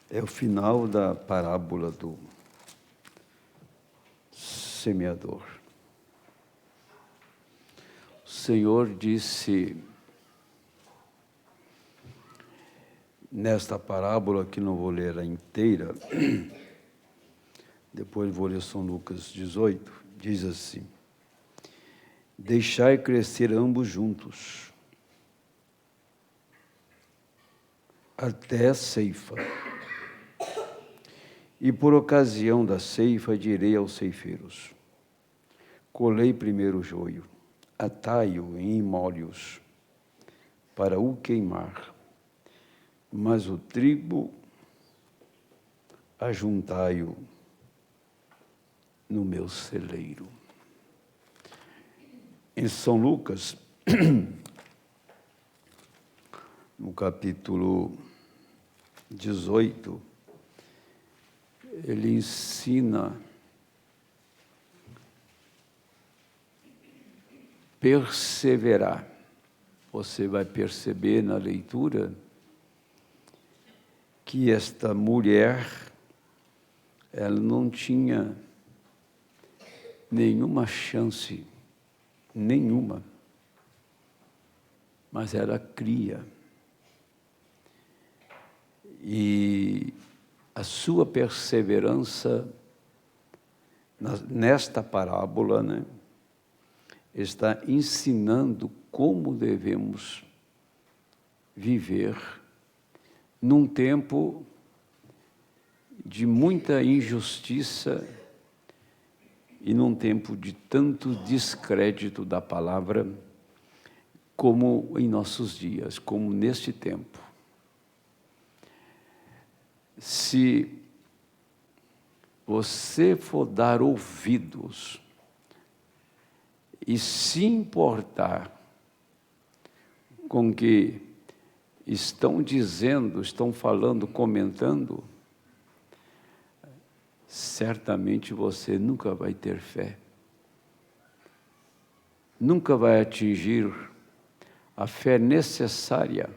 É o final da parábola do semeador. O Senhor disse nesta parábola, que não vou ler ela inteira, depois vou ler São Lucas 18, diz assim: deixai crescer ambos juntos, até a ceifa. E por ocasião da ceifa direi aos ceifeiros: colhei primeiro o joio, atai-o em molhos, para o queimar, mas o trigo ajuntai-o no meu celeiro. Em São Lucas, no capítulo 18, ele ensina perseverar. Você vai perceber na leitura que esta mulher, ela não tinha nenhuma chance, nenhuma, mas ela cria. E a sua perseverança nesta parábola, né, está ensinando como devemos viver num tempo de muita injustiça e num tempo de tanto descrédito da palavra, como em nossos dias, como neste tempo. Se você for dar ouvidos e se importar com o que estão dizendo, estão falando, comentando, certamente você nunca vai ter fé. Nunca vai atingir a fé necessária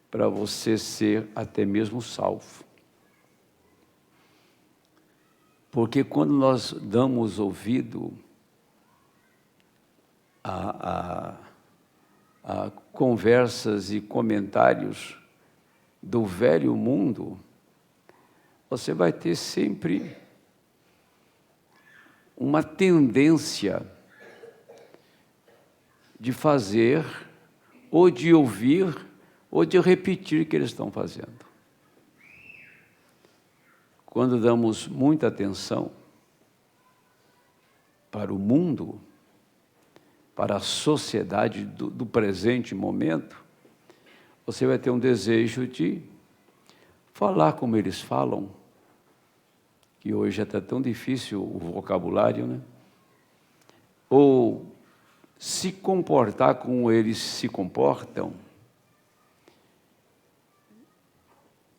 para você ser até mesmo salvo. Porque quando nós damos ouvido a conversas e comentários do velho mundo, você vai ter sempre uma tendência de fazer, ou de ouvir, ou de repetir o que eles estão fazendo. Quando damos muita atenção para o mundo, para a sociedade do presente momento, você vai ter um desejo de falar como eles falam, que hoje já está tão difícil o vocabulário, né? Ou se comportar como eles se comportam.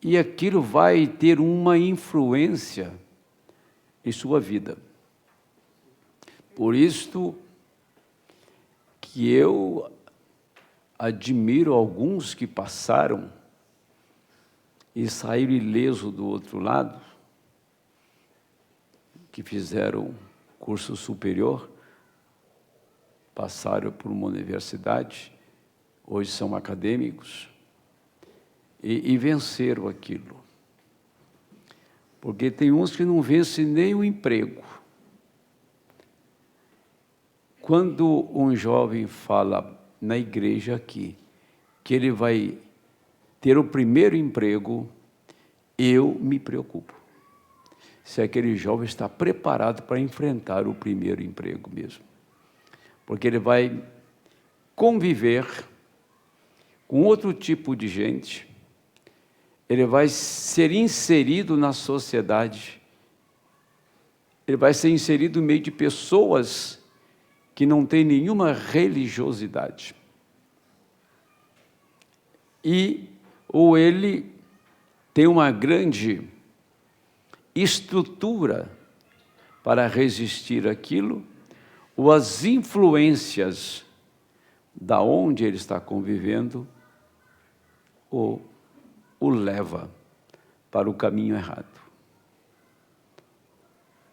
E aquilo vai ter uma influência em sua vida. Por isto que eu admiro alguns que passaram e saíram ileso do outro lado, que fizeram curso superior, passaram por uma universidade, hoje são acadêmicos, e venceram aquilo. Porque tem uns que não vencem nem o emprego. Quando um jovem fala na igreja aqui, que ele vai ter o primeiro emprego, eu me preocupo. Se aquele jovem está preparado para enfrentar o primeiro emprego mesmo. Porque ele vai conviver com outro tipo de gente, ele vai ser inserido na sociedade, ele vai ser inserido no meio de pessoas que não têm nenhuma religiosidade. Ou ele tem uma grande estrutura para resistir àquilo, ou as influências da onde ele está convivendo o leva para o caminho errado.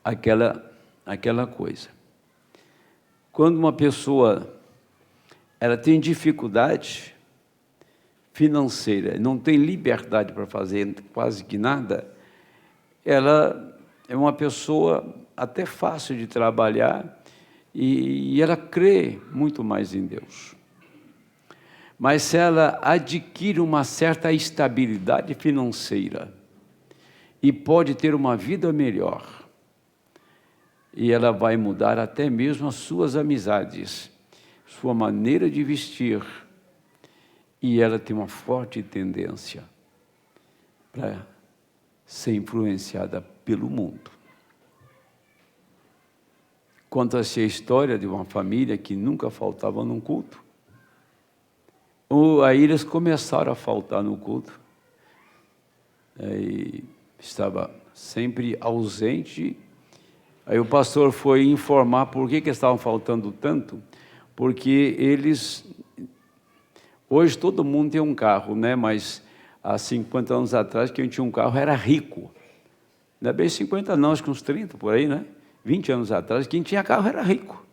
Aquela coisa. Quando uma pessoa ela tem dificuldade financeira, não tem liberdade para fazer quase que nada, ela é uma pessoa até fácil de trabalhar e ela crê muito mais em Deus. Mas se ela adquire uma certa estabilidade financeira e pode ter uma vida melhor, e ela vai mudar até mesmo as suas amizades, sua maneira de vestir, e ela tem uma forte tendência para ser influenciada pelo mundo. Conta-se a história de uma família que nunca faltava num culto. Aí eles começaram a faltar no culto. Aí estava sempre ausente. Aí o pastor foi informar por que estavam faltando tanto, porque eles... Hoje todo mundo tem um carro, né? Mas há 50 anos atrás, quem tinha um carro era rico. Não é bem 50 não, acho que uns 30 por aí, né? 20 anos atrás, quem tinha carro era rico.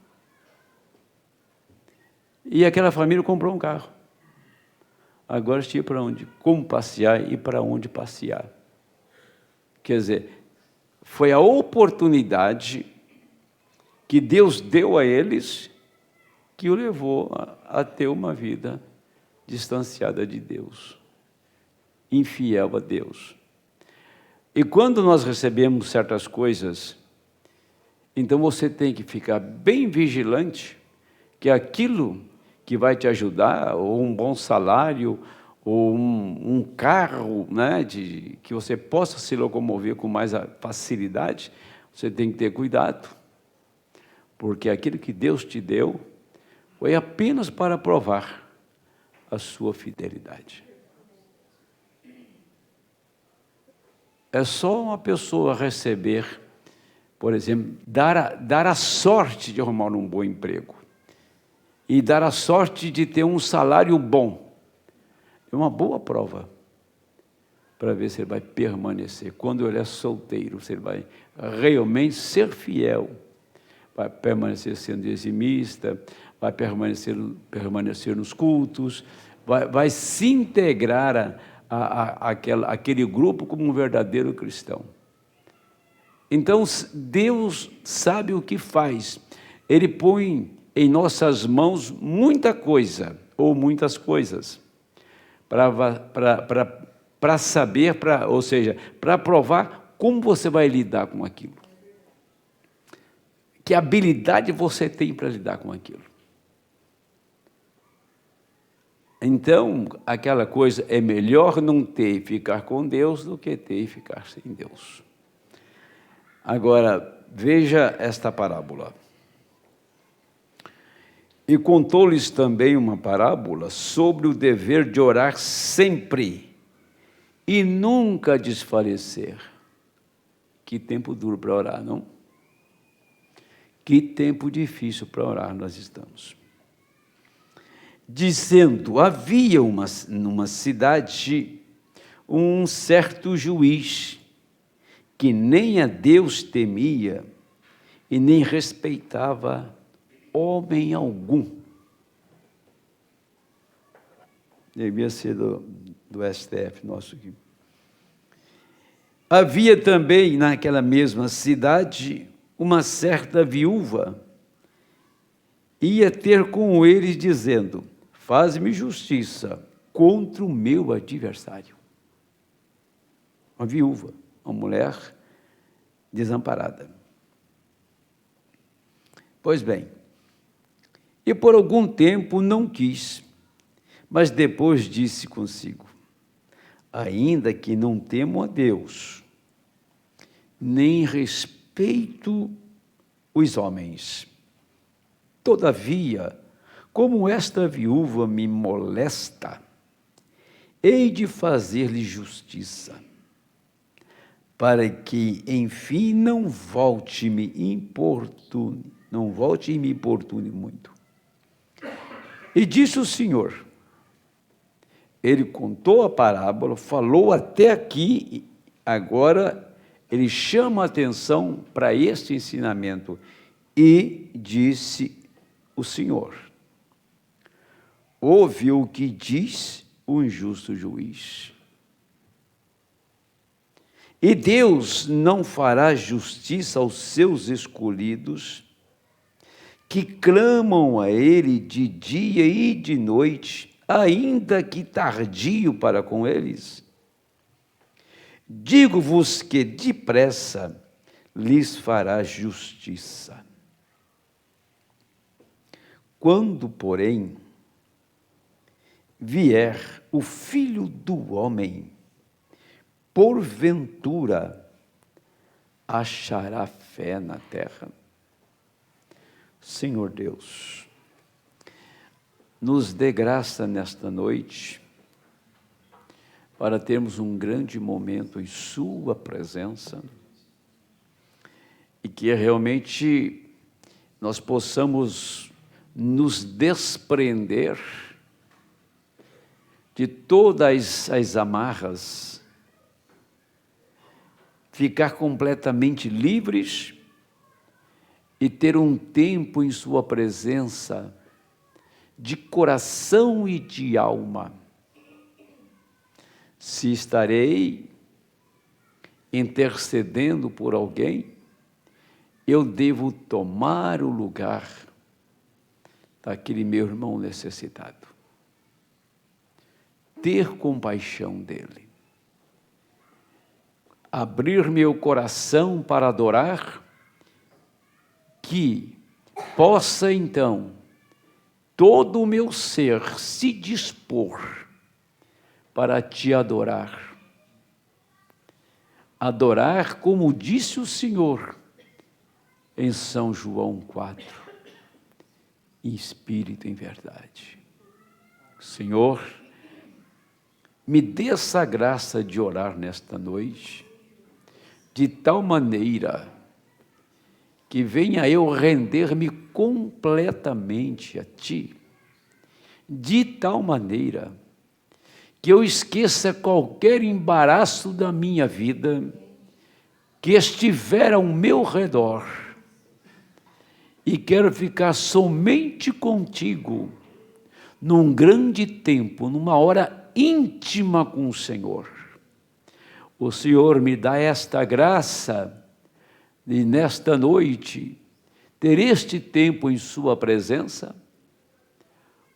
E aquela família comprou um carro. Agora tinha para onde? Como passear e para onde passear. Quer dizer, foi a oportunidade que Deus deu a eles que o levou a ter uma vida distanciada de Deus, infiel a Deus. E quando nós recebemos certas coisas, então você tem que ficar bem vigilante que aquilo que vai te ajudar, ou um bom salário, ou um carro, né, que você possa se locomover com mais facilidade, você tem que ter cuidado, porque aquilo que Deus te deu foi apenas para provar a sua fidelidade. É só uma pessoa receber, por exemplo, dar a sorte de arrumar um bom emprego e dar a sorte de ter um salário bom. É uma boa prova para ver se ele vai permanecer. Quando ele é solteiro, se ele vai realmente ser fiel, vai permanecer sendo dizimista, vai permanecer nos cultos, vai se integrar àquele grupo como um verdadeiro cristão. Então, Deus sabe o que faz. Ele põe em nossas mãos muita coisa, ou muitas coisas, para saber, ou seja, para provar como você vai lidar com aquilo. Que habilidade você tem para lidar com aquilo. Então, aquela coisa, é melhor não ter e ficar com Deus do que ter e ficar sem Deus. Agora, veja esta parábola. E contou-lhes também uma parábola sobre o dever de orar sempre e nunca desfalecer. Que tempo duro para orar, não? Que tempo difícil para orar nós estamos. Dizendo, havia numa cidade um certo juiz que nem a Deus temia e nem respeitava homem algum. Devia ser do STF nosso aqui. Havia também naquela mesma cidade uma certa viúva, ia ter com eles dizendo, faz-me justiça contra o meu adversário. Uma viúva, uma mulher desamparada. Pois bem, e por algum tempo não quis, mas depois disse consigo, ainda que não temo a Deus, nem respeito os homens, todavia, como esta viúva me molesta, hei de fazer-lhe justiça, para que, enfim, não volte e me importune muito. E disse o Senhor, ele contou a parábola, falou até aqui, Agora, ele chama a atenção para este ensinamento. E disse o Senhor: ouve o que diz o injusto juiz. E Deus não fará justiça aos seus escolhidos, que clamam a Ele de dia e de noite, ainda que tardio para com eles? Digo-vos que depressa lhes fará justiça. Quando, porém, vier o Filho do Homem, porventura achará fé na terra? Senhor Deus, nos dê graça nesta noite, para termos um grande momento em Sua presença, e que realmente nós possamos nos desprender de todas as amarras, ficar completamente livres e ter um tempo em Sua presença, de coração e de alma. Se estarei intercedendo por alguém, eu devo tomar o lugar daquele meu irmão necessitado, ter compaixão dele, abrir meu coração para adorar, que possa então todo o meu ser se dispor para te adorar. Adorar como disse o Senhor em São João 4, em espírito e em verdade. Senhor, me dê essa graça de orar nesta noite, de tal maneira que venha eu render-me completamente a Ti, de tal maneira que eu esqueça qualquer embaraço da minha vida que estiver ao meu redor, e quero ficar somente contigo, num grande tempo, numa hora íntima com o Senhor. O Senhor me dá esta graça de, nesta noite, ter este tempo em Sua presença,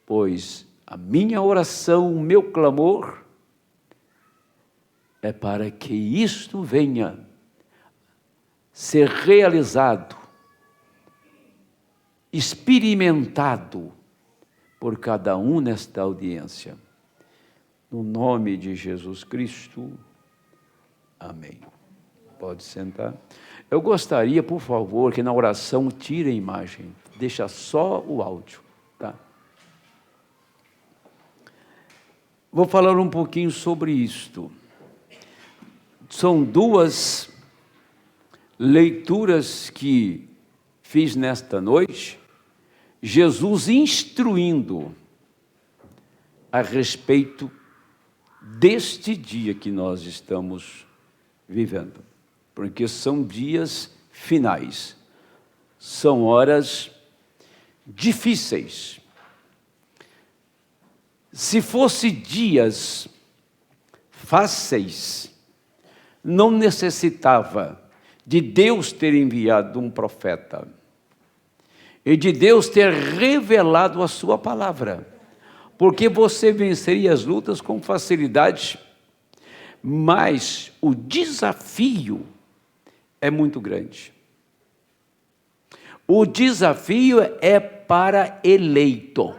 pois a minha oração, o meu clamor, é para que isto venha ser realizado, experimentado por cada um nesta audiência. No nome de Jesus Cristo, amém. Pode sentar. Eu gostaria, por favor, que na oração tire a imagem, deixa só o áudio, tá? Vou falar um pouquinho sobre isto. São duas leituras que fiz nesta noite, Jesus instruindo a respeito deste dia que nós estamos vivendo, porque são dias finais, são horas difíceis. Se fosse dias fáceis, não necessitava de Deus ter enviado um profeta e de Deus ter revelado a sua palavra, porque você venceria as lutas com facilidade, mas o desafio é muito grande. O desafio é para eleito.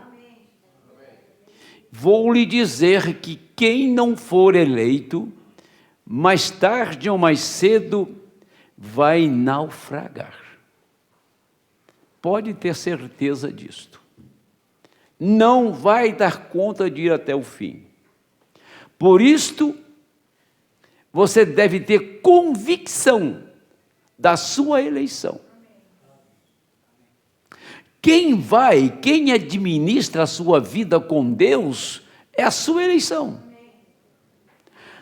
Vou lhe dizer que quem não for eleito, mais tarde ou mais cedo, vai naufragar. Pode ter certeza disto. Não vai dar conta de ir até o fim. Por isto, você deve ter convicção da sua eleição. Quem administra a sua vida com Deus é a sua eleição.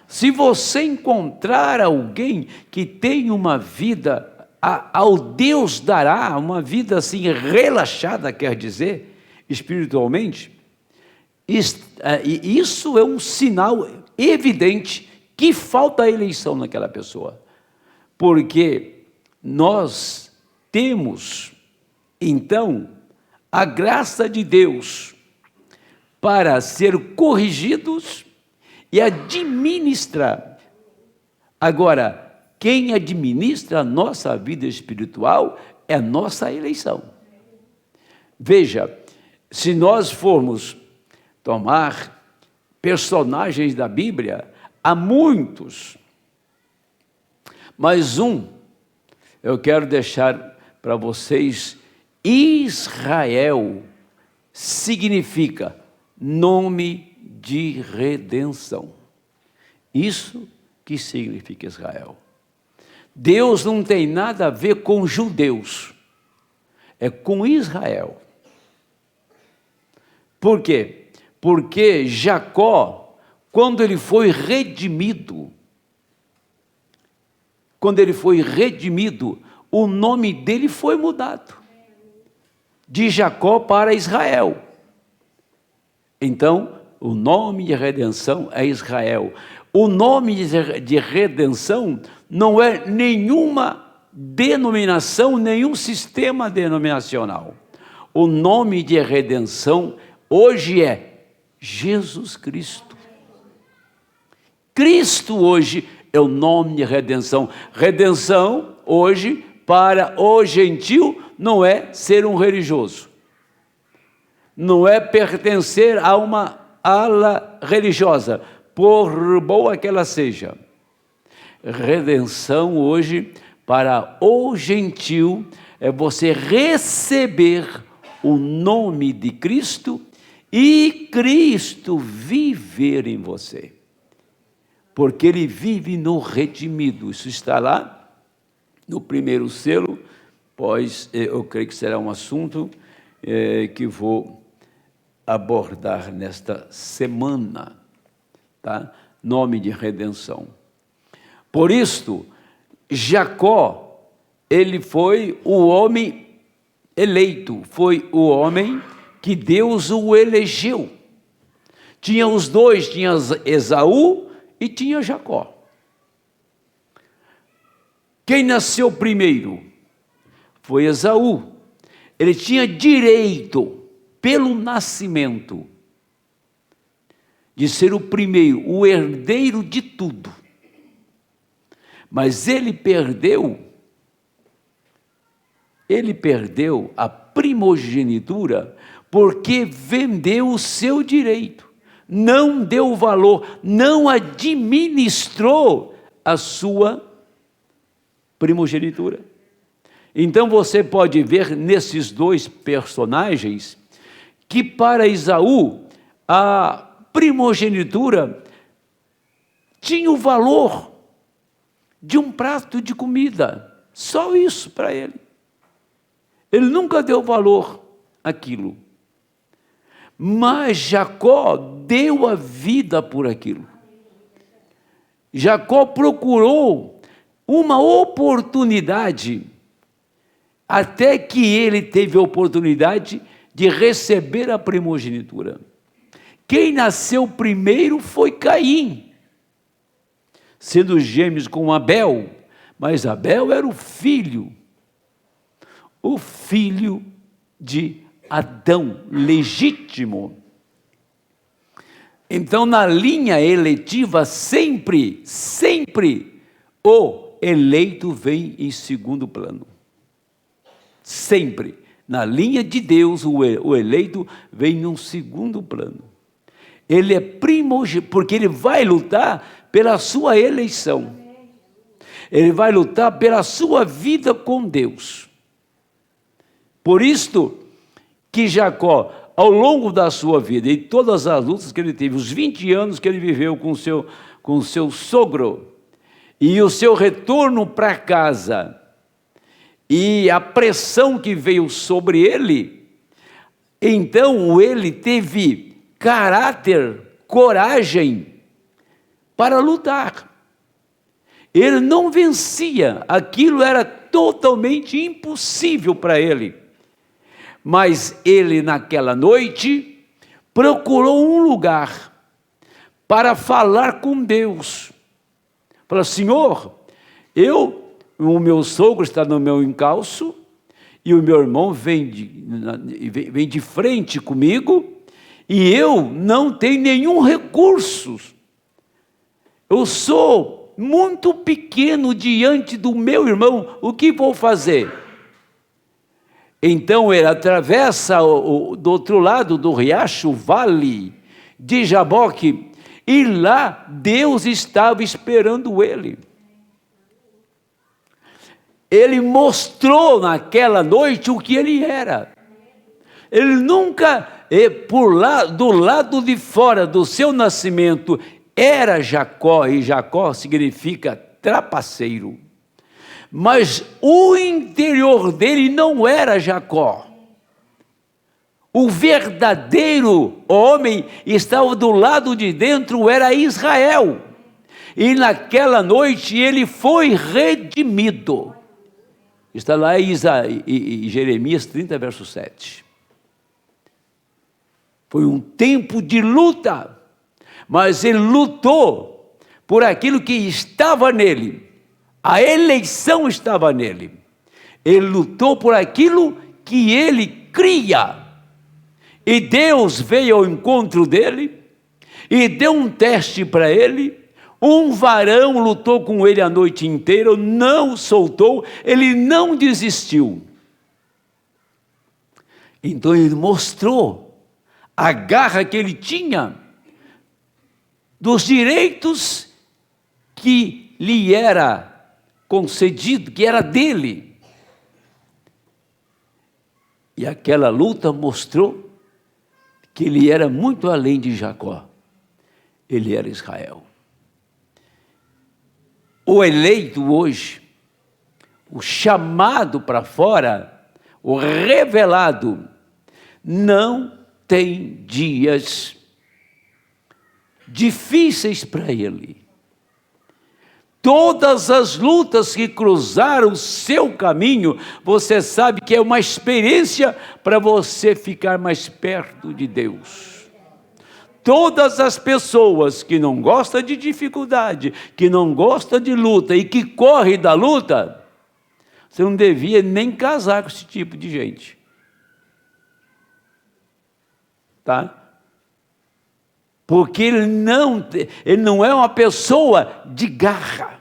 Se você encontrar alguém que tem uma vida, ao Deus dará, uma vida assim relaxada, quer dizer, espiritualmente, isso é um sinal evidente que falta eleição naquela pessoa. Porque nós temos, então, a graça de Deus para ser corrigidos e administrar. Agora, quem administra a nossa vida espiritual é a nossa eleição. Veja, se nós formos tomar personagens da Bíblia, há muitos, mas eu quero deixar para vocês: Israel significa nome de redenção. Isso que significa Israel. Deus não tem nada a ver com judeus, é com Israel. Por quê? Porque Jacó, quando ele foi redimido, o nome dele foi mudado, de Jacó para Israel. Então, o nome de redenção é Israel. O nome de redenção não é nenhuma denominação, nenhum sistema denominacional. O nome de redenção hoje é Jesus Cristo. Cristo hoje é o nome de redenção. Redenção hoje para o gentil não é ser um religioso, não é pertencer a uma ala religiosa, por boa que ela seja. Redenção hoje para o gentil é você receber o nome de Cristo e Cristo viver em você, porque Ele vive no redimido. Isso está lá no primeiro selo, pois eu creio que será um assunto que vou abordar nesta semana, tá? Nome de redenção. Por isto, Jacó, ele foi o homem eleito, foi o homem que Deus o elegeu. Tinha os dois, tinha Esaú e tinha Jacó. Quem nasceu primeiro foi Esaú. Ele tinha direito, pelo nascimento, de ser o primeiro, o herdeiro de tudo. Mas ele perdeu a primogenitura porque vendeu o seu direito, não deu valor, não administrou a sua primogenitura. Então você pode ver nesses dois personagens que para Esaú a primogenitura tinha o valor de um prato de comida, só isso para ele. Ele nunca deu valor àquilo. Mas Jacó deu a vida por aquilo. Jacó procurou uma oportunidade, até que ele teve a oportunidade de receber a primogenitura. Quem nasceu primeiro foi Caim, sendo gêmeos com Abel, mas Abel era o filho de Adão, legítimo. Então, na linha eletiva, sempre o eleito vem em segundo plano. Sempre. Na linha de Deus, o eleito vem num segundo plano. Ele é primogênito, porque ele vai lutar pela sua eleição. Ele vai lutar pela sua vida com Deus. Por isto que Jacó, ao longo da sua vida, e todas as lutas que ele teve, os 20 anos que ele viveu com o seu sogro, e o seu retorno para casa, e a pressão que veio sobre ele, então ele teve caráter, coragem, para lutar. Ele não vencia, aquilo era totalmente impossível para ele. Mas ele, naquela noite, procurou um lugar para falar com Deus. Falou: Senhor, o meu sogro está no meu encalço, e o meu irmão vem de frente comigo, e eu não tenho nenhum recurso. Eu sou muito pequeno diante do meu irmão, o que vou fazer? Então ele atravessa do outro lado do riacho, o vale de Jaboque, e lá Deus estava esperando ele. Ele mostrou naquela noite o que ele era. Ele nunca, do lado de fora do seu nascimento, era Jacó, e Jacó significa trapaceiro. Mas o interior dele não era Jacó. O verdadeiro homem estava do lado de dentro, era Israel. E naquela noite ele foi redimido. Está lá em Jeremias 30, verso 7. Foi um tempo de luta, mas ele lutou por aquilo que estava nele. A eleição estava nele. Ele lutou por aquilo que ele cria. E Deus veio ao encontro dele e deu um teste para ele. Um varão lutou com ele a noite inteira, não soltou, ele não desistiu. Então ele mostrou a garra que ele tinha dos direitos que lhe era concedido, que era dele. E aquela luta mostrou que ele era muito além de Jacó. Ele era Israel. O eleito hoje, o chamado para fora, o revelado, não tem dias difíceis para ele. Todas as lutas que cruzaram o seu caminho, você sabe que é uma experiência para você ficar mais perto de Deus. Todas as pessoas que não gostam de dificuldade, que não gostam de luta e que correm da luta, você não devia nem casar com esse tipo de gente. Tá? Porque ele não é uma pessoa de garra.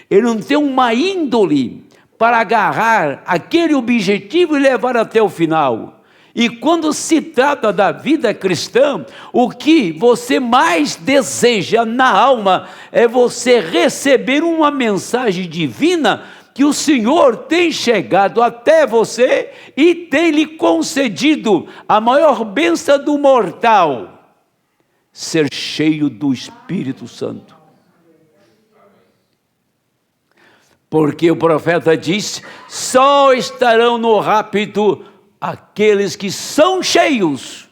Ele não tem uma índole para agarrar aquele objetivo e levar até o final. E quando se trata da vida cristã, o que você mais deseja na alma é você receber uma mensagem divina que o Senhor tem chegado até você e tem lhe concedido a maior bênção do mortal: ser cheio do Espírito Santo. Porque o profeta diz: só estarão no rapto aqueles que são cheios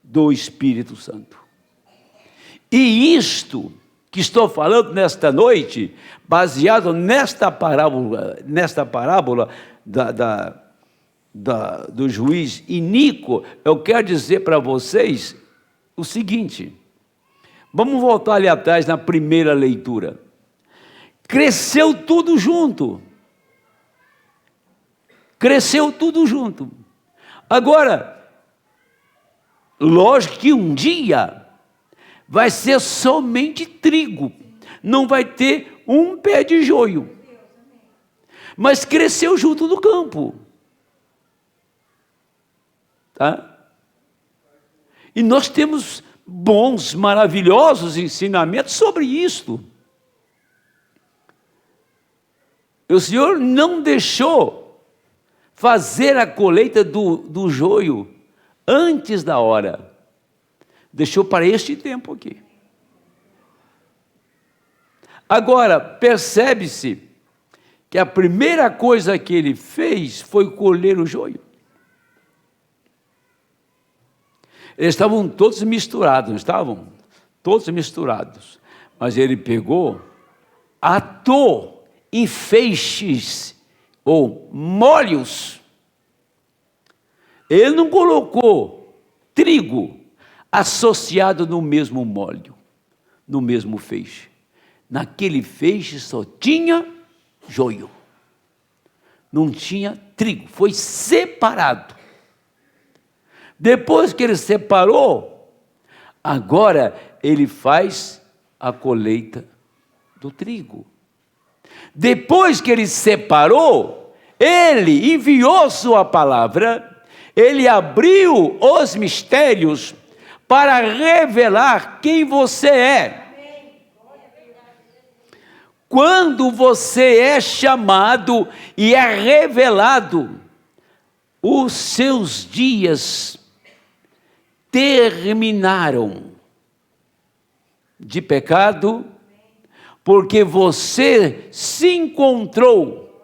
do Espírito Santo. E isto que estou falando nesta noite, baseado nesta parábola do juiz iníquo, eu quero dizer para vocês o seguinte. Vamos voltar ali atrás na primeira leitura. Cresceu tudo junto. Cresceu tudo junto. Agora, lógico que um dia vai ser somente trigo, não vai ter um pé de joio, mas cresceu junto do campo. Tá? E nós temos bons, maravilhosos ensinamentos sobre isto. O Senhor não deixou fazer a colheita do joio antes da hora. Deixou para este tempo aqui. Agora, percebe-se que a primeira coisa que ele fez foi colher o joio. Eles estavam todos misturados, não estavam? Todos misturados. Mas ele pegou, atou em feixes ou molhos. Ele não colocou trigo associado no mesmo molho, no mesmo feixe. Naquele feixe só tinha joio. Não tinha trigo, foi separado. Depois que ele separou, agora ele faz a colheita do trigo. Depois que ele separou, ele enviou sua palavra, ele abriu os mistérios para revelar quem você é. Quando você é chamado e é revelado, os seus dias terminaram de pecado, porque você se encontrou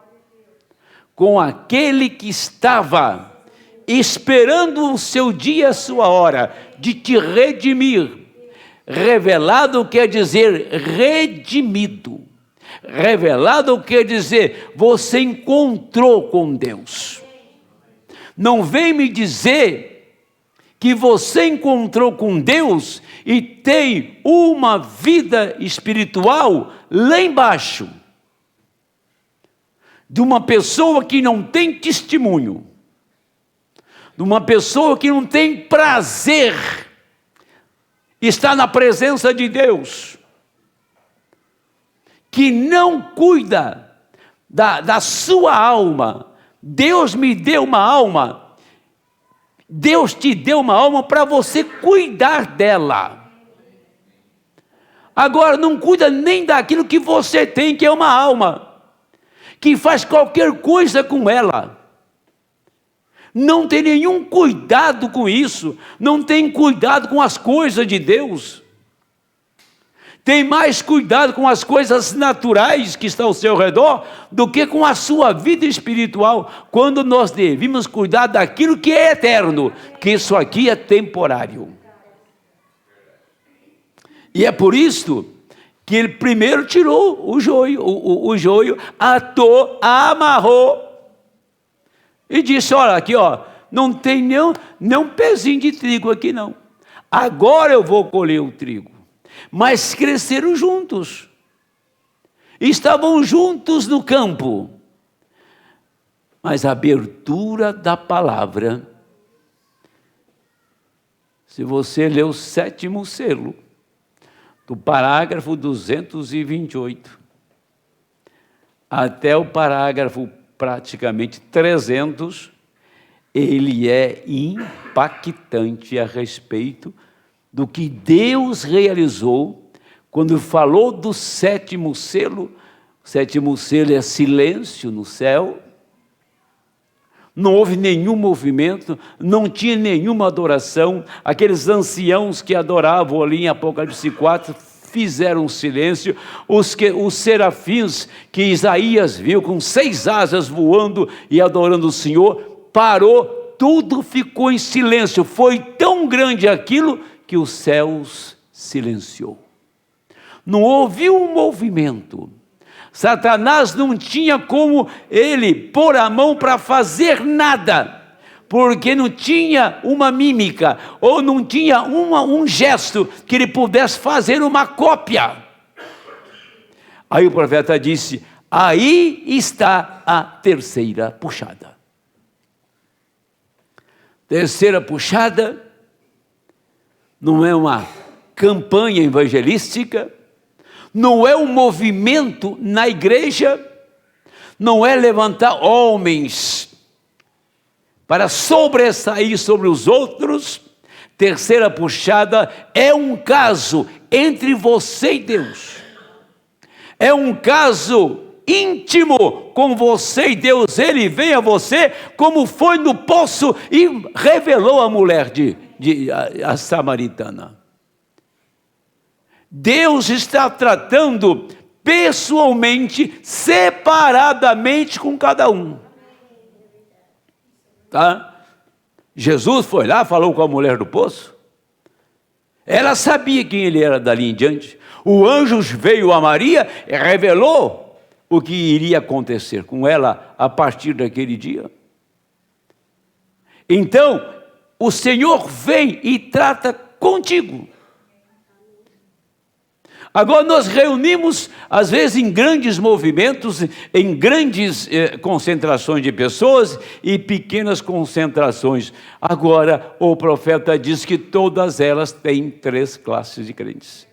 com aquele que estava esperando o seu dia, a sua hora, de te redimir. Revelado quer dizer redimido. Revelado quer dizer, você encontrou com Deus. Não vem me dizer que você encontrou com Deus e tem uma vida espiritual lá embaixo, de uma pessoa que não tem testemunho, de uma pessoa que não tem prazer, está na presença de Deus, que não cuida da sua alma. Deus me deu uma alma, Deus te deu uma alma para você cuidar dela. Agora não cuida nem daquilo que você tem, que é uma alma, que faz qualquer coisa com ela. Não tem nenhum cuidado com isso, não tem cuidado com as coisas de Deus. Tem mais cuidado com as coisas naturais que estão ao seu redor do que com a sua vida espiritual, quando nós devemos cuidar daquilo que é eterno, porque isso aqui é temporário. E é por isso que ele primeiro tirou o joio, atou, amarrou e disse: olha aqui, ó, não tem nem pezinho de trigo aqui não. Agora eu vou colher o trigo. Mas cresceram juntos, estavam juntos no campo, mas a abertura da palavra, se você ler o 7º selo, do parágrafo 228, até o parágrafo praticamente 300, ele é impactante a respeito do que Deus realizou quando falou do 7º selo. O 7º selo é silêncio no céu, não houve nenhum movimento, não tinha nenhuma adoração. Aqueles anciãos que adoravam ali em Apocalipse 4 fizeram silêncio. Os serafins que Isaías viu com 6 asas voando e adorando o Senhor, parou, tudo ficou em silêncio. Foi tão grande aquilo que os céus silenciou. Não houve um movimento. Satanás não tinha como ele pôr a mão para fazer nada, porque não tinha uma mímica, ou não tinha um gesto que ele pudesse fazer uma cópia. Aí o profeta disse: aí está a terceira puxada. Terceira puxada não é uma campanha evangelística, não é um movimento na igreja, não é levantar homens para sobressair sobre os outros. Terceira puxada é um caso entre você e Deus, é um caso íntimo com você e Deus. Ele vem a você como foi no poço e revelou a mulher a samaritana. Deus está tratando pessoalmente, separadamente com cada um. Tá? Jesus foi lá, falou com a mulher do poço. Ela sabia quem ele era dali em diante. O anjo veio a Maria e revelou o que iria acontecer com ela a partir daquele dia. Então, o Senhor vem e trata contigo. Agora nós reunimos, às vezes, em grandes movimentos, em grandes concentrações de pessoas e pequenas concentrações. Agora, o profeta diz que todas elas têm 3 classes de crentes.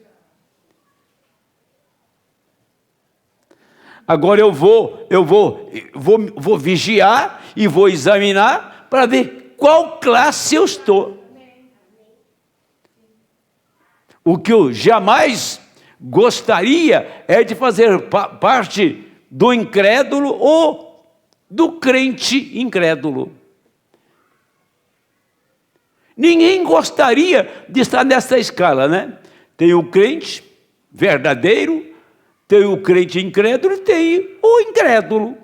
Agora eu vou vigiar e vou examinar para ver qual classe eu estou. O que eu jamais gostaria é de fazer parte do incrédulo ou do crente incrédulo. Ninguém gostaria de estar nessa escala, né? Tem o crente verdadeiro, tem o crente incrédulo e tem o incrédulo.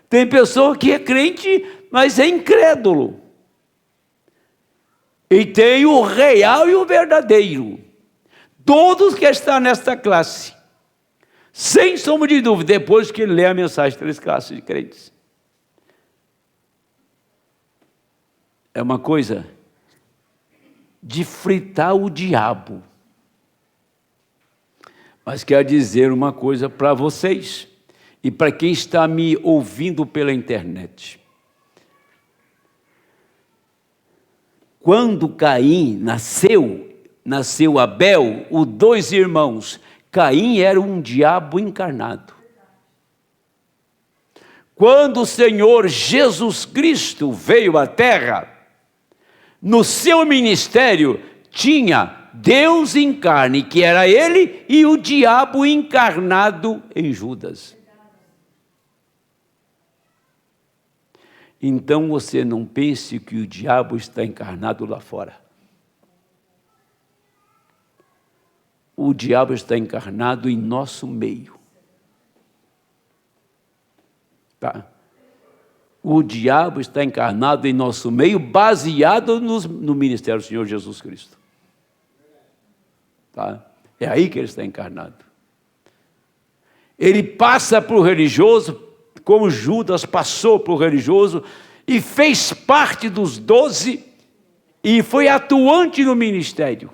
Tem pessoa que é crente, mas é incrédulo. E tem o real e o verdadeiro. Todos que estão nesta classe, sem sombra de dúvida, depois que ele lê a mensagem, 3 classes de crentes. É uma coisa de fritar o diabo. Mas quero dizer uma coisa para vocês e para quem está me ouvindo pela internet. Quando Caim nasceu Abel, os 2 irmãos. Caim era um diabo encarnado. Quando o Senhor Jesus Cristo veio à terra, no seu ministério tinha Deus em carne, que era ele, e o diabo encarnado em Judas. Então você não pense que o diabo está encarnado lá fora. O diabo está encarnado em nosso meio. Tá? O diabo está encarnado em nosso meio, baseado no ministério do Senhor Jesus Cristo. Tá? É aí que ele está encarnado. Ele passa para o religioso, como Judas passou para o religioso, e fez parte dos 12, e foi atuante no ministério.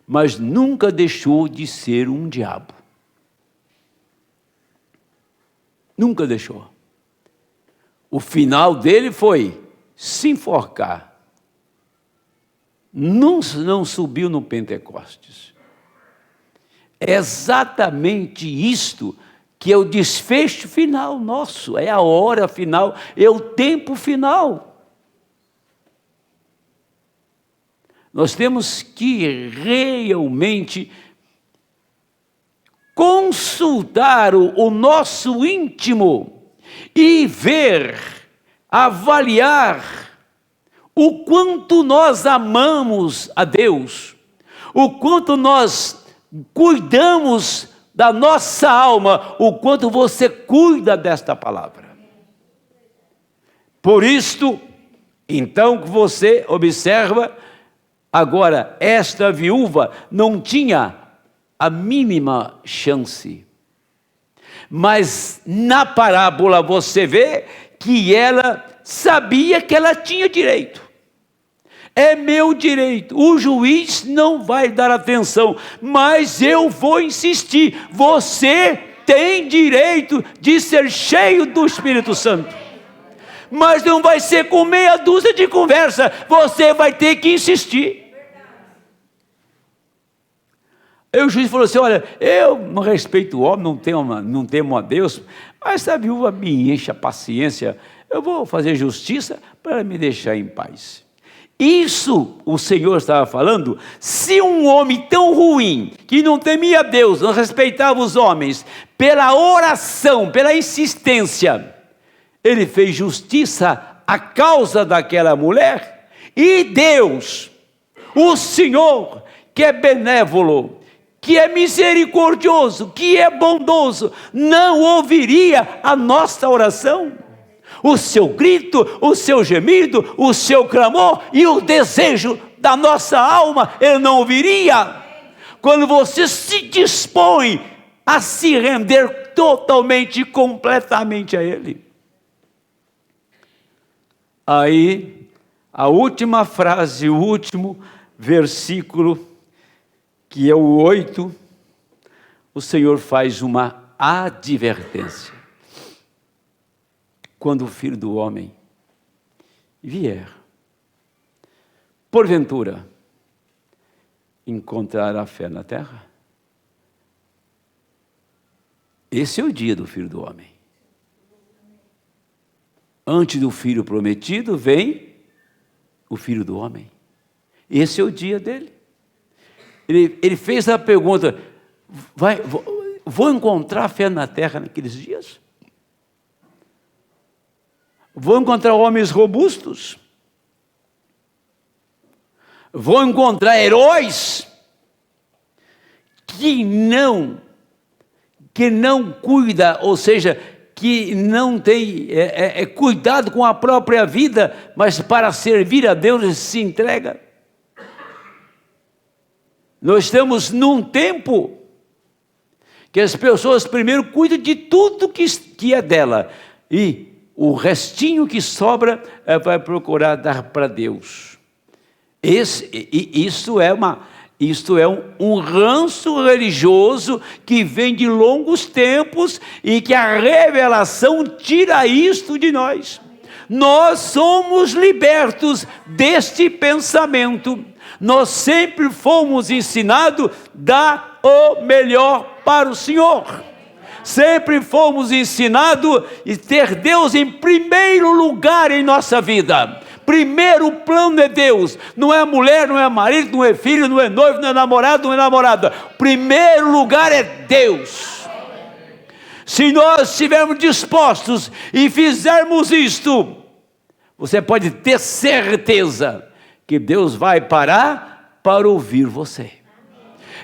Mas nunca deixou de ser um diabo. Nunca deixou. O final dele foi se enforcar. Não subiu no Pentecostes. É exatamente isto que é o desfecho final nosso, é a hora final, é o tempo final. Nós temos que realmente consultar o nosso íntimo e ver, avaliar o quanto nós amamos a Deus, o quanto nós cuidamos da nossa alma, o quanto você cuida desta palavra. Por isto, então, que você observa. Agora, esta viúva não tinha a mínima chance. Mas na parábola você vê que ela sabia que ela tinha direito. É meu direito. O juiz não vai dar atenção, mas eu vou insistir. Você tem direito de ser cheio do Espírito Santo. Mas não vai ser com meia dúzia de conversa. Você vai ter que insistir. Aí o juiz falou assim: olha, eu não respeito o homem, não temo a Deus, mas essa viúva me enche a paciência, eu vou fazer justiça para me deixar em paz. Isso o Senhor estava falando, se um homem tão ruim, que não temia a Deus, não respeitava os homens, pela oração, pela insistência, ele fez justiça à causa daquela mulher, e Deus, o Senhor, que é benévolo, que é misericordioso, que é bondoso, não ouviria a nossa oração? O seu grito, o seu gemido, o seu clamor e o desejo da nossa alma, Ele não ouviria. Quando você se dispõe a se render totalmente e completamente a Ele. Aí, a última frase, o último versículo, que é o 8, o Senhor faz uma advertência. Quando o Filho do Homem vier, porventura, encontrará fé na terra? Esse é o dia do Filho do Homem. Antes do Filho prometido, vem o Filho do Homem. Esse é o dia dele. Ele fez a pergunta, vou encontrar fé na terra naqueles dias? Vou encontrar homens robustos? Vou encontrar heróis que não cuida, ou seja, que não tem cuidado com a própria vida, mas para servir a Deus se entrega. Nós estamos num tempo que as pessoas primeiro cuidam de tudo que é dela, e o restinho que sobra vai procurar dar para Deus. Isso é um ranço religioso que vem de longos tempos e que a revelação tira isto de nós. Nós somos libertos deste pensamento. Nós sempre fomos ensinados a dar o melhor para o Senhor. Sempre fomos ensinados a ter Deus em primeiro lugar em nossa vida. Primeiro plano é Deus, não é mulher, não é marido, não é filho, não é noivo, não é namorado, não é namorada. Primeiro lugar é Deus. Se nós estivermos dispostos e fizermos isto, você pode ter certeza que Deus vai parar para ouvir você.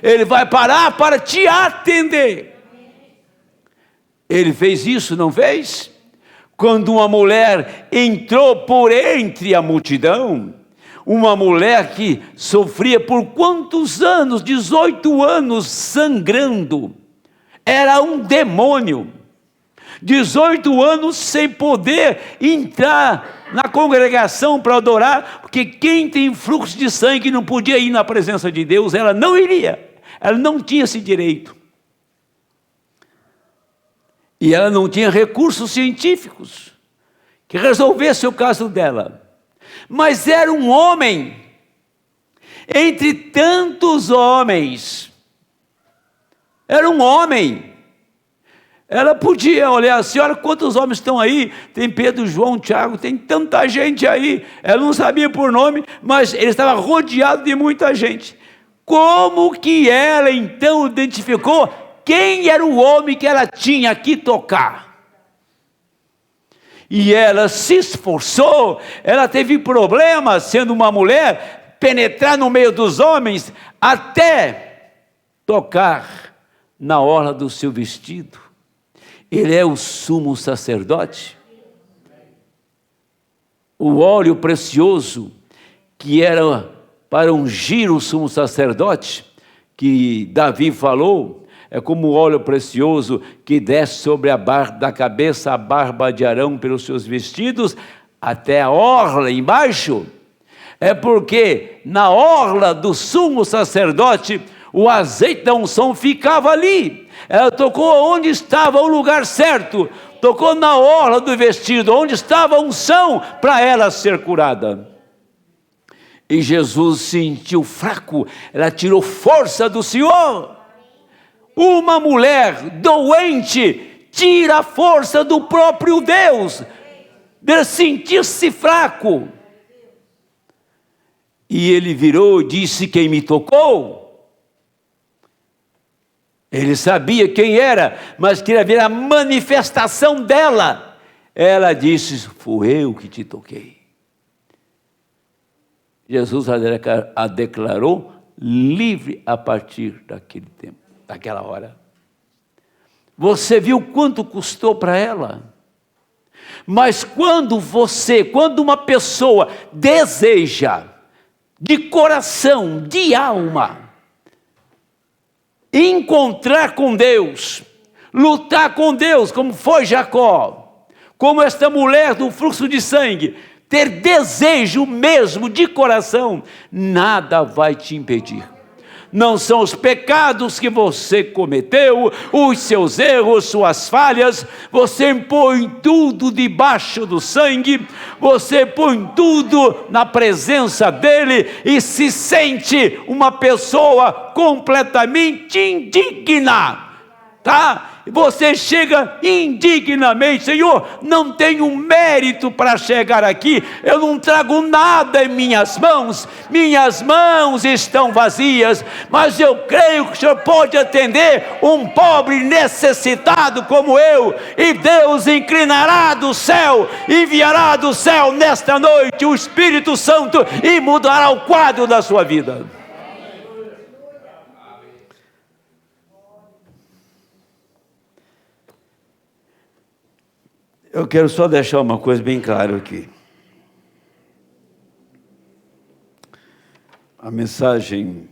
Ele vai parar para te atender. Ele fez isso, não fez? Quando uma mulher entrou por entre a multidão, uma mulher que sofria por quantos anos? 18 anos sangrando, era um demônio, 18 anos sem poder entrar na congregação para adorar, porque quem tem fluxo de sangue não podia ir na presença de Deus, ela não iria, ela não tinha esse direito. E ela não tinha recursos científicos que resolvesse o caso dela. Mas era um homem, entre tantos homens. Era um homem. Ela podia olhar assim, olha quantos homens estão aí. Tem Pedro, João, Tiago, tem tanta gente aí. Ela não sabia por nome, mas ele estava rodeado de muita gente. Como que ela então identificou quem era o homem que ela tinha que tocar? E ela se esforçou, ela teve problemas, sendo uma mulher, penetrar no meio dos homens, até tocar na orla do seu vestido. Ele é o sumo sacerdote. O óleo precioso, que era para ungir o sumo sacerdote, que Davi falou, é como o óleo precioso que desce sobre da cabeça a barba de Arão pelos seus vestidos, até a orla embaixo. É porque na orla do sumo sacerdote, o azeite da unção ficava ali. Ela tocou onde estava o lugar certo, tocou na orla do vestido, onde estava a unção para ela ser curada. E Jesus se sentiu fraco, ela tirou força do Senhor. Uma mulher doente tira a força do próprio Deus, de sentir-se fraco. E ele virou e disse: quem me tocou? Ele sabia quem era, mas queria ver a manifestação dela. Ela disse: fui eu que te toquei. Jesus a declarou livre a partir daquele tempo. Naquela hora. Você viu quanto custou para ela? Mas quando uma pessoa deseja de coração, de alma, encontrar com Deus, lutar com Deus, como foi Jacó, como esta mulher do fluxo de sangue, ter desejo mesmo de coração, nada vai te impedir. Não são os pecados que você cometeu, os seus erros, suas falhas, você põe tudo debaixo do sangue, você põe tudo na presença dele e se sente uma pessoa completamente indigna, tá? Você chega indignamente, Senhor, não tenho mérito para chegar aqui, eu não trago nada em minhas mãos estão vazias, mas eu creio que o Senhor pode atender um pobre necessitado como eu, e Deus inclinará do céu, enviará do céu nesta noite o Espírito Santo e mudará o quadro da sua vida. Eu quero só deixar uma coisa bem clara aqui. A mensagem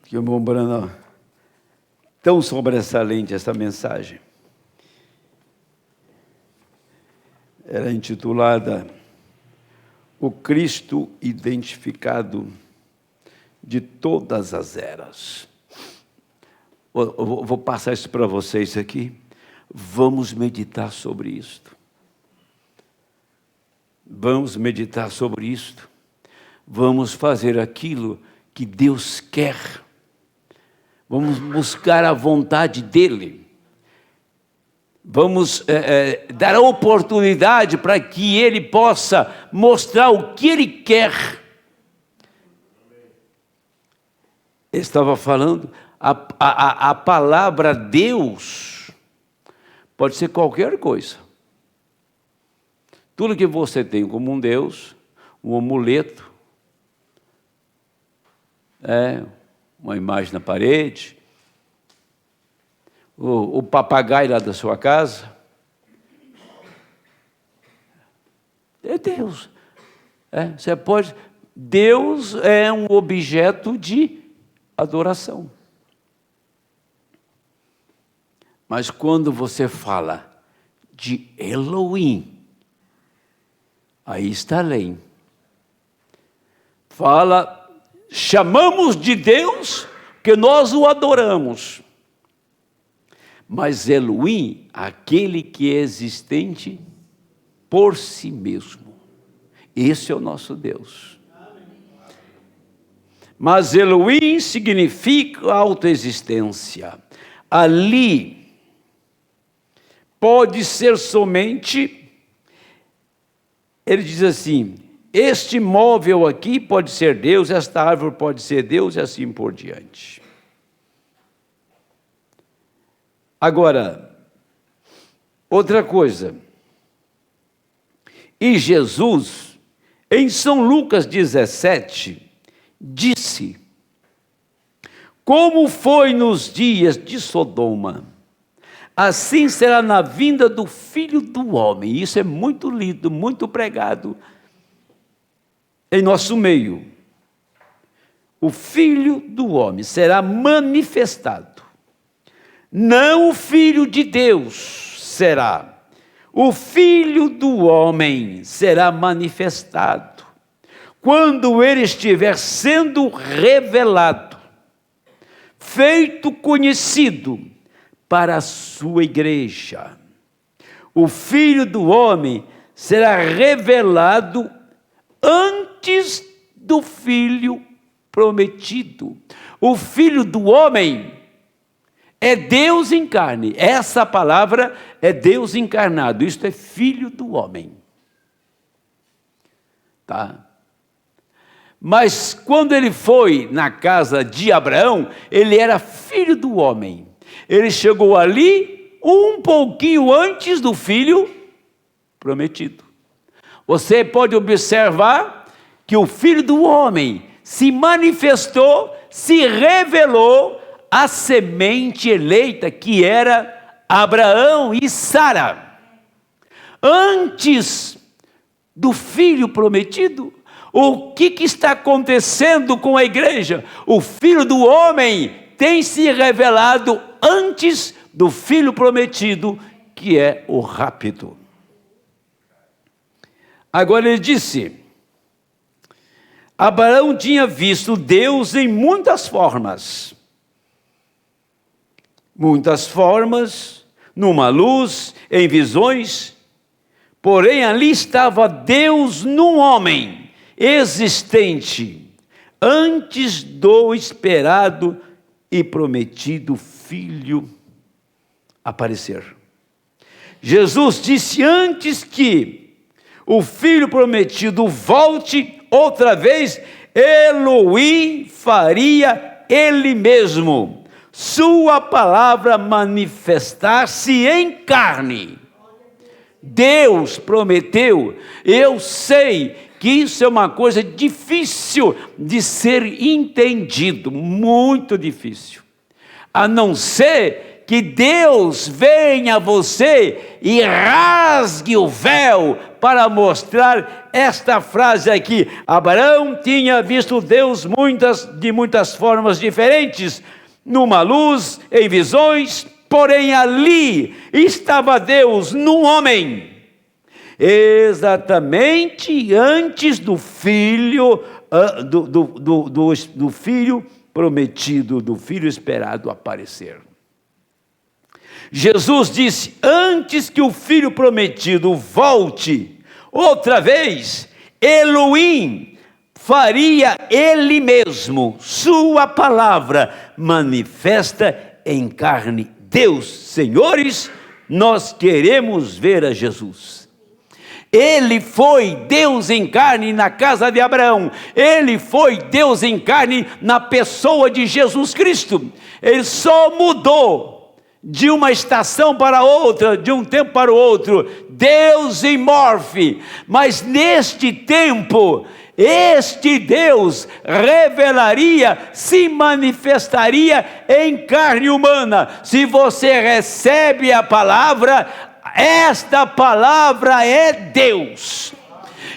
que o irmão Branham, tão sobressalente essa mensagem, era intitulada O Cristo Identificado de Todas as Eras. Eu vou passar isso para vocês aqui. Vamos meditar sobre isto. Vamos meditar sobre isto. Vamos fazer aquilo que Deus quer. Vamos buscar a vontade dEle. Vamos dar a oportunidade para que Ele possa mostrar o que Ele quer. Ele estava falando, a palavra Deus pode ser qualquer coisa. Tudo que você tem como um Deus, um amuleto, uma imagem na parede, o papagaio lá da sua casa, é Deus. Você pode. Deus é um objeto de adoração. Mas quando você fala de Elohim, aí está além. Chamamos de Deus que nós o adoramos. Mas Elohim, aquele que é existente por si mesmo. Esse é o nosso Deus. Mas Elohim significa autoexistência. Ali pode ser somente, ele diz assim, este móvel aqui pode ser Deus, esta árvore pode ser Deus e assim por diante. Agora, outra coisa, e Jesus, em São Lucas 17, disse, como foi nos dias de Sodoma, assim será na vinda do Filho do Homem. Isso é muito lido, muito pregado em nosso meio. O Filho do Homem será manifestado. Não o Filho de Deus será. O Filho do Homem será manifestado. Quando ele estiver sendo revelado, feito conhecido, para a sua igreja. O Filho do Homem será revelado antes do Filho prometido. O Filho do Homem é Deus em carne. Essa palavra é Deus encarnado. Isto é Filho do Homem. Tá? Mas quando ele foi na casa de Abraão, ele era filho do homem. Ele chegou ali um pouquinho antes do filho prometido. Você pode observar que o Filho do Homem se manifestou, se revelou a semente eleita que era Abraão e Sara. Antes do filho prometido, O que está acontecendo com a igreja? O Filho do Homem tem se revelado antes do Filho prometido, que é o rápido. Agora ele disse: Abraão tinha visto Deus em muitas formas. Muitas formas, numa luz, em visões. Porém, ali estava Deus num homem existente, antes do esperado e prometido Filho aparecer. Jesus disse antes que o Filho prometido volte outra vez, Elohim faria Ele mesmo sua palavra manifestar-se em carne. Deus prometeu. Eu sei que isso é uma coisa difícil de ser entendido, muito difícil. A não ser que Deus venha a você e rasgue o véu para mostrar esta frase aqui. Abraão tinha visto Deus de muitas formas diferentes, numa luz, em visões, porém ali estava Deus num homem, exatamente antes do Filho, do Filho prometido, do Filho esperado aparecer. Jesus disse, antes que o Filho prometido volte outra vez, Elohim faria Ele mesmo sua palavra manifesta em carne. Deus, senhores, nós queremos ver a Jesus. Ele foi Deus em carne na casa de Abraão. Ele foi Deus em carne na pessoa de Jesus Cristo. Ele só mudou de uma estação para outra, de um tempo para o outro. Deus em morfe. Mas neste tempo, este Deus revelaria, se manifestaria em carne humana. Se você recebe a palavra, esta palavra é Deus.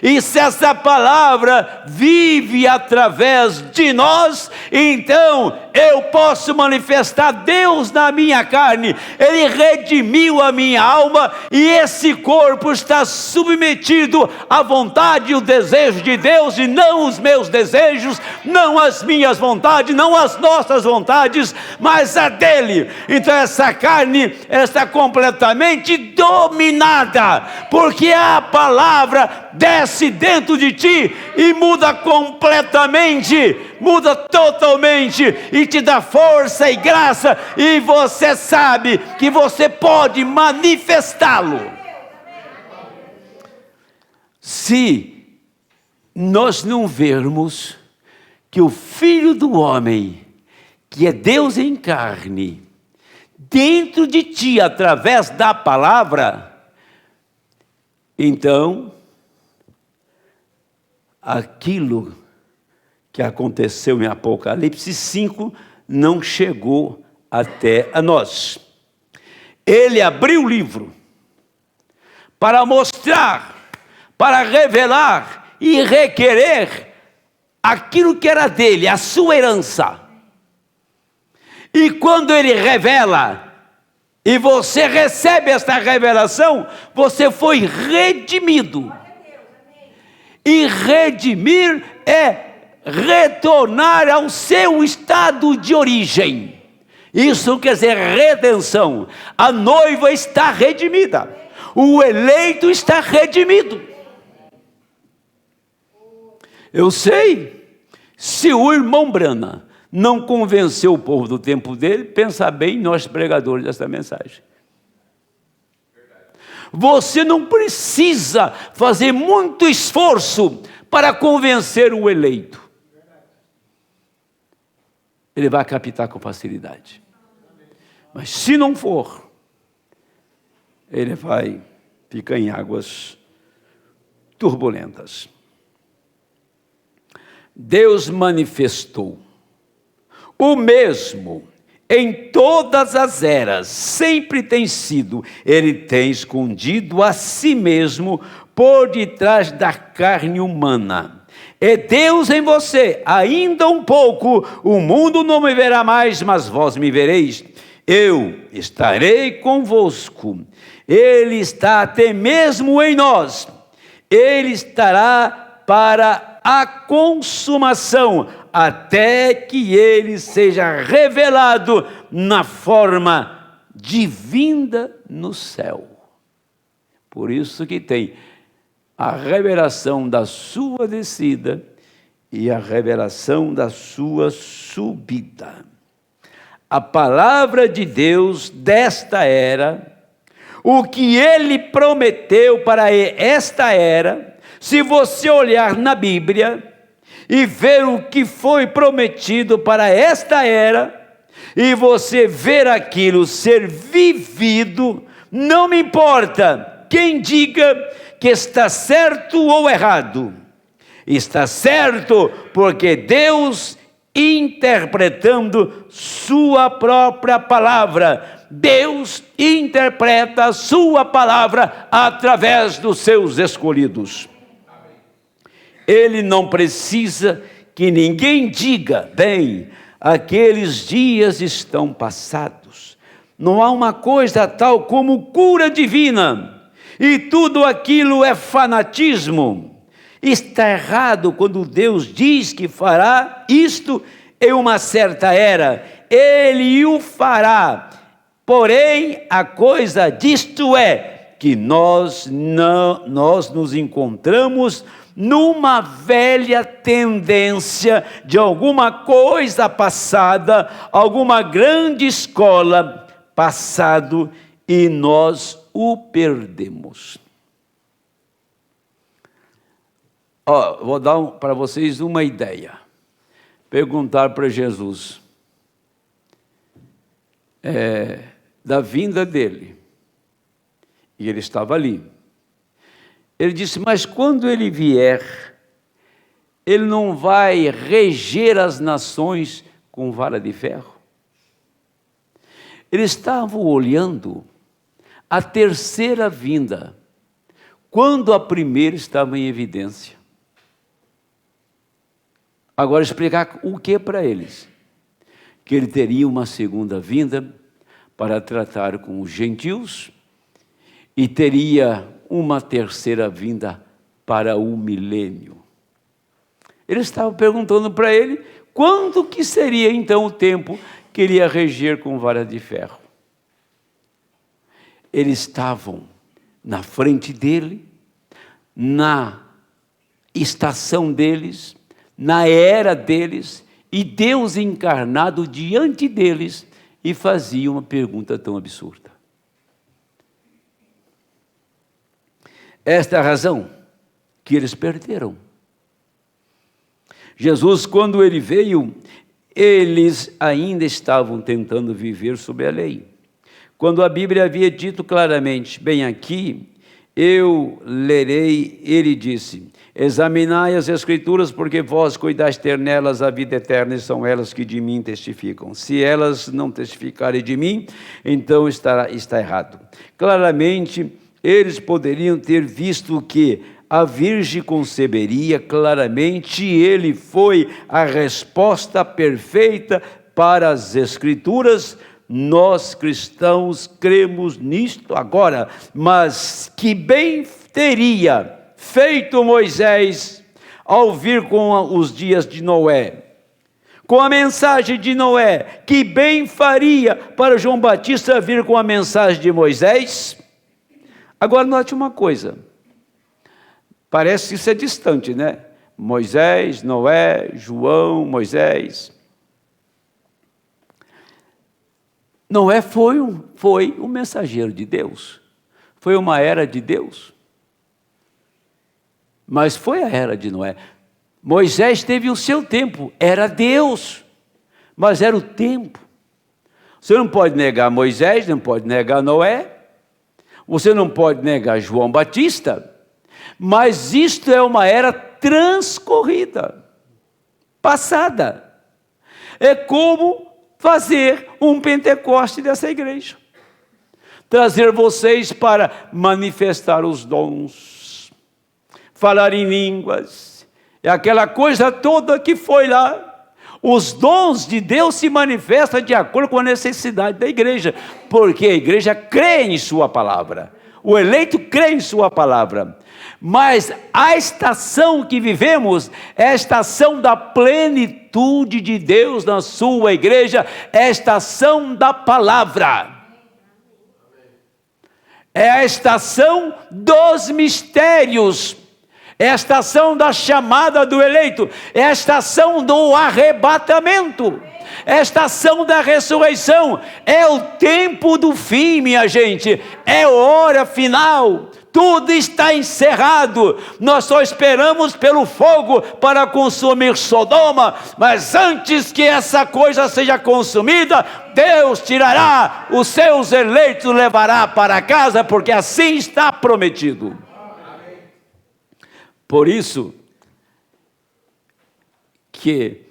E se essa palavra vive através de nós, então eu posso manifestar Deus na minha carne. Ele redimiu a minha alma e esse corpo está submetido à vontade e o desejo de Deus, e não os meus desejos, não as minhas vontades, não as nossas vontades, mas a dele. Então essa carne está completamente dominada, porque a palavra desce dentro de ti e muda completamente, muda totalmente, e te dá força e graça, e você sabe que você pode manifestá-lo. Se nós não vermos que o Filho do Homem, que é Deus em carne, dentro de ti, através da palavra, então aquilo que aconteceu em Apocalipse 5 não chegou até a nós. Ele abriu o livro para mostrar, para revelar e requerer aquilo que era dele, a sua herança. E quando ele revela, e você recebe esta revelação, você foi redimido. E redimir é retornar ao seu estado de origem. Isso quer dizer redenção. A noiva está redimida, o eleito está redimido. Eu sei, se o irmão Brana não convenceu o povo do tempo dele, pensa bem nós pregadores dessa mensagem. Você não precisa fazer muito esforço para convencer o eleito. Ele vai captar com facilidade. Mas se não for, ele vai ficar em águas turbulentas. Deus manifestou o mesmo em todas as eras, sempre tem sido. Ele tem escondido a si mesmo por detrás da carne humana. é Deus em você. Ainda um pouco, o mundo não me verá mais, mas vós me vereis. Eu estarei convosco. Ele está até mesmo em nós. Ele estará para a consumação, até que ele seja revelado na forma divina no céu. Por isso que tem a revelação da sua descida e a revelação da sua subida. A palavra de Deus desta era, o que ele prometeu para esta era, se você olhar na Bíblia e ver o que foi prometido para esta era, e você ver aquilo ser vivido, não me importa quem diga que está certo ou errado. Está certo porque Deus, interpretando sua própria palavra, Deus interpreta a sua palavra através dos seus escolhidos. Ele não precisa que ninguém diga, bem, aqueles dias estão passados. Não há uma coisa tal como cura divina, e tudo aquilo é fanatismo. Está errado quando Deus diz que fará isto em uma certa era. Ele o fará. Porém, a coisa disto é que nós nos encontramos numa velha tendência de alguma coisa passada, alguma grande escola passado, e nós o perdemos. Vou dar para vocês uma ideia. Perguntar para Jesus da vinda dele. E ele estava ali. Ele disse, mas quando ele vier, ele não vai reger as nações com vara de ferro? Eles estavam olhando a terceira vinda, quando a primeira estava em evidência. Agora explicar o que para eles? Que ele teria uma segunda vinda para tratar com os gentios e teria uma terceira vinda para o milênio. Eles estavam perguntando para ele quando que seria então o tempo que ele ia reger com vara de ferro. Eles estavam na frente dele, na estação deles, na era deles, e Deus encarnado diante deles, e fazia uma pergunta tão absurda. Esta é a razão que eles perderam. Jesus, quando ele veio, eles ainda estavam tentando viver sob a lei. Quando a Bíblia havia dito claramente, bem aqui, eu lerei, ele disse, examinai as Escrituras, porque vós cuidais ter nelas a vida eterna, e são elas que de mim testificam. Se elas não testificarem de mim, então está errado. Claramente, eles poderiam ter visto que a Virgem conceberia, claramente ele foi a resposta perfeita para as Escrituras. Nós cristãos cremos nisto agora, mas que bem teria feito Moisés ao vir com os dias de Noé, com a mensagem de Noé, que bem faria para João Batista vir com a mensagem de Moisés. Agora note uma coisa, parece que isso é distante, né? Moisés, Noé, João, Moisés. Noé foi um mensageiro de Deus, foi uma era de Deus, mas foi a era de Noé. Moisés teve o seu tempo, era Deus, mas era o tempo. Você não pode negar Moisés, não pode negar Noé, você não pode negar João Batista, mas isto é uma era transcorrida, passada. É como fazer um Pentecoste dessa igreja, trazer vocês para manifestar os dons, falar em línguas, É aquela coisa toda que foi lá. Os dons de Deus se manifestam de acordo com a necessidade da igreja, porque a igreja crê em sua palavra. O eleito crê em sua palavra. Mas a estação que vivemos é a estação da plenitude de Deus na sua igreja, é a estação da palavra. É a estação dos mistérios. É a estação da chamada do eleito, é a estação do arrebatamento, é a estação da ressurreição, é o tempo do fim, minha gente, é a hora final, tudo está encerrado, nós só esperamos pelo fogo para consumir Sodoma, mas antes que essa coisa seja consumida, Deus tirará os seus eleitos, levará para casa, porque assim está prometido. Por isso que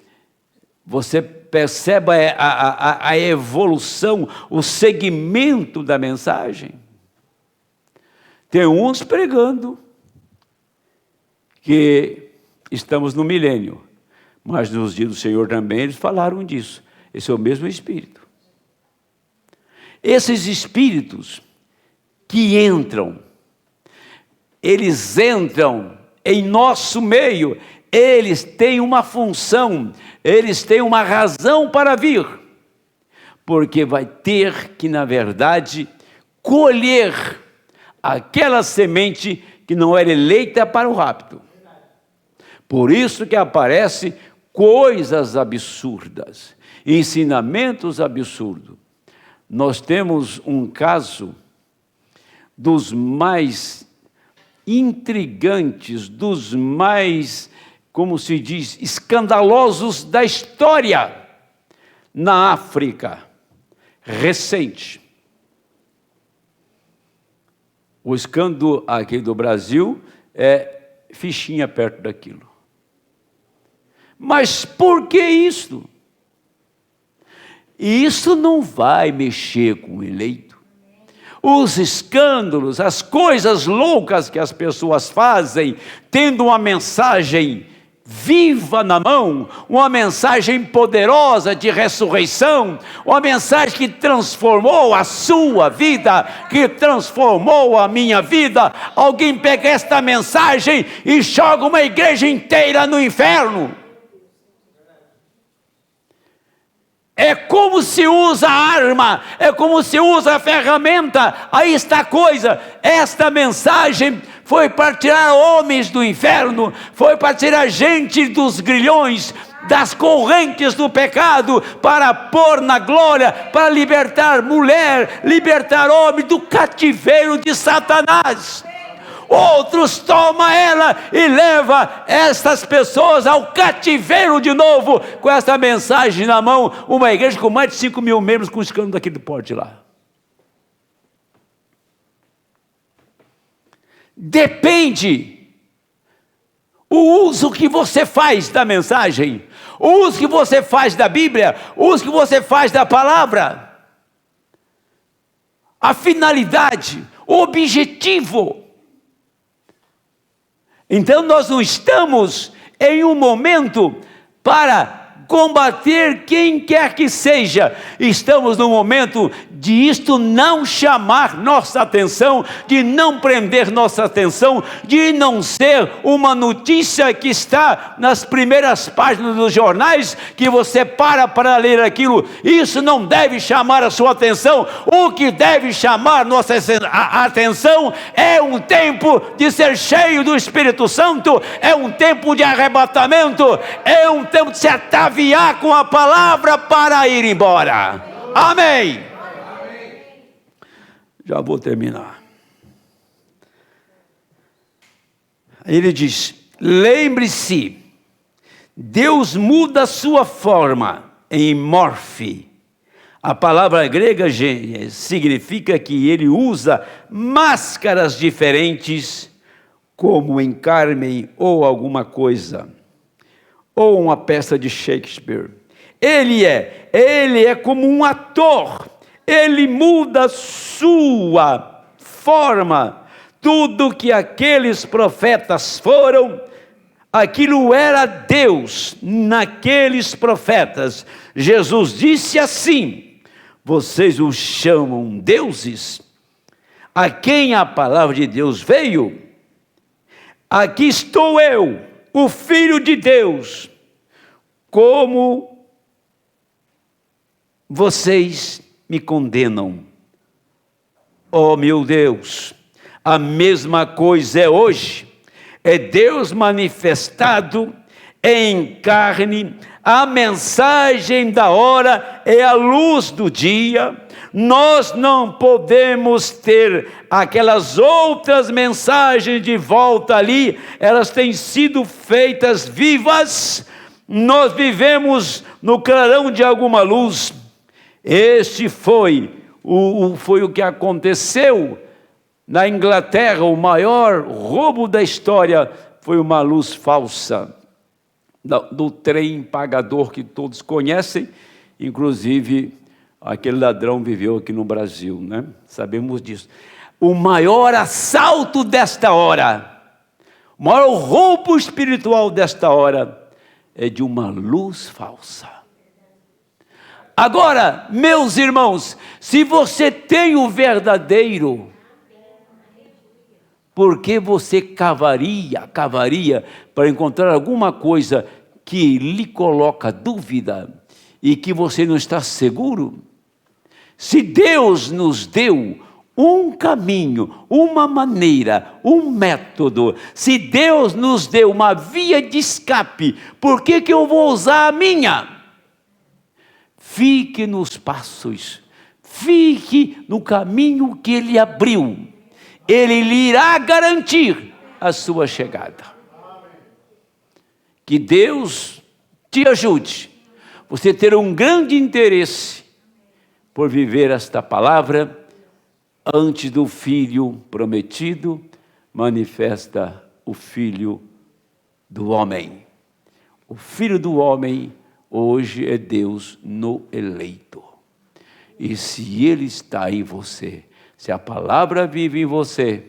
você perceba a evolução, o segmento da mensagem. Tem uns pregando que estamos no milênio, mas nos dias do Senhor também eles falaram disso. Esse é o mesmo Espírito. Esses Espíritos que entram, eles entram em nosso meio, eles têm uma função, eles têm uma razão para vir, porque vai ter que, na verdade, colher aquela semente que não era eleita para o rapto. Por isso que aparecem coisas absurdas, ensinamentos absurdos. Nós temos um caso dos mais intrigantes, dos mais, como se diz, escandalosos da história, na África, recente. O escândalo aqui do Brasil é fichinha perto daquilo. Mas por que isso? E isso não vai mexer com o eleito. Os escândalos, as coisas loucas que as pessoas fazem, tendo uma mensagem viva na mão, uma mensagem poderosa de ressurreição, uma mensagem que transformou a sua vida, que transformou a minha vida. Alguém pega esta mensagem e joga uma igreja inteira no inferno. É como se usa a arma, é como se usa a ferramenta. Aí está a coisa, esta mensagem foi para tirar homens do inferno, foi para tirar gente dos grilhões, das correntes do pecado, para pôr na glória, para libertar mulher, libertar homem do cativeiro de Satanás. Outros tomam ela e levam essas pessoas ao cativeiro de novo, com essa mensagem na mão. Uma igreja com mais de 5 mil membros, com o escândalo daquele porte lá. Depende o uso que você faz da mensagem, o uso que você faz da Bíblia, o uso que você faz da palavra, a finalidade, o objetivo. Então nós não estamos em um momento para combater quem quer que seja, estamos no momento de isto não chamar nossa atenção, de não prender nossa atenção, de não ser uma notícia que está nas primeiras páginas dos jornais, que você para ler aquilo. Isso não deve chamar a sua atenção. O que deve chamar nossa atenção é um tempo de ser cheio do Espírito Santo, é um tempo de arrebatamento, é um tempo de se ataviar com a palavra para ir embora. Amém. Já vou terminar. Ele diz: lembre-se, Deus muda a sua forma em morfe. A palavra grega significa que ele usa máscaras diferentes, como em Carmen ou alguma coisa, ou uma peça de Shakespeare. Ele é como um ator, ele muda sua forma. Tudo que aqueles profetas foram, aquilo era Deus naqueles profetas. Jesus disse assim: vocês os chamam deuses, a quem a palavra de Deus veio? Aqui estou eu, o Filho de Deus, como vocês me condenam. Oh meu Deus, a mesma coisa é hoje. É Deus manifestado em carne, a mensagem da hora é a luz do dia. Nós não podemos ter aquelas outras mensagens de volta ali, elas têm sido feitas vivas. Nós vivemos no clarão de alguma luz. Este foi o que aconteceu na Inglaterra. O maior roubo da história foi uma luz falsa do trem pagador que todos conhecem, inclusive aquele ladrão viveu aqui no Brasil, né? Sabemos disso. O maior assalto desta hora, o maior roubo espiritual desta hora é de uma luz falsa. Agora, meus irmãos, se você tem o verdadeiro, por que você cavaria para encontrar alguma coisa que lhe coloca dúvida e que você não está seguro? Se Deus nos deu um caminho, uma maneira, um método, se Deus nos deu uma via de escape, por que eu vou usar a minha? Fique nos passos, fique no caminho que Ele abriu. Ele lhe irá garantir a sua chegada. Que Deus te ajude. Você ter um grande interesse por viver esta palavra antes do Filho prometido, manifesta o Filho do homem. O Filho do homem hoje é Deus no eleito. E se Ele está em você, se a palavra vive em você,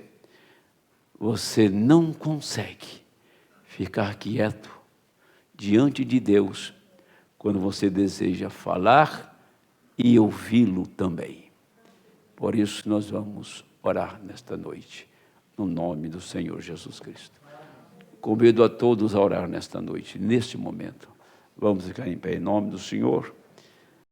você não consegue ficar quieto diante de Deus quando você deseja falar e ouvi-lo também. Por isso nós vamos orar nesta noite, no nome do Senhor Jesus Cristo. Convido a todos a orar nesta noite, neste momento. Vamos ficar em pé em nome do Senhor.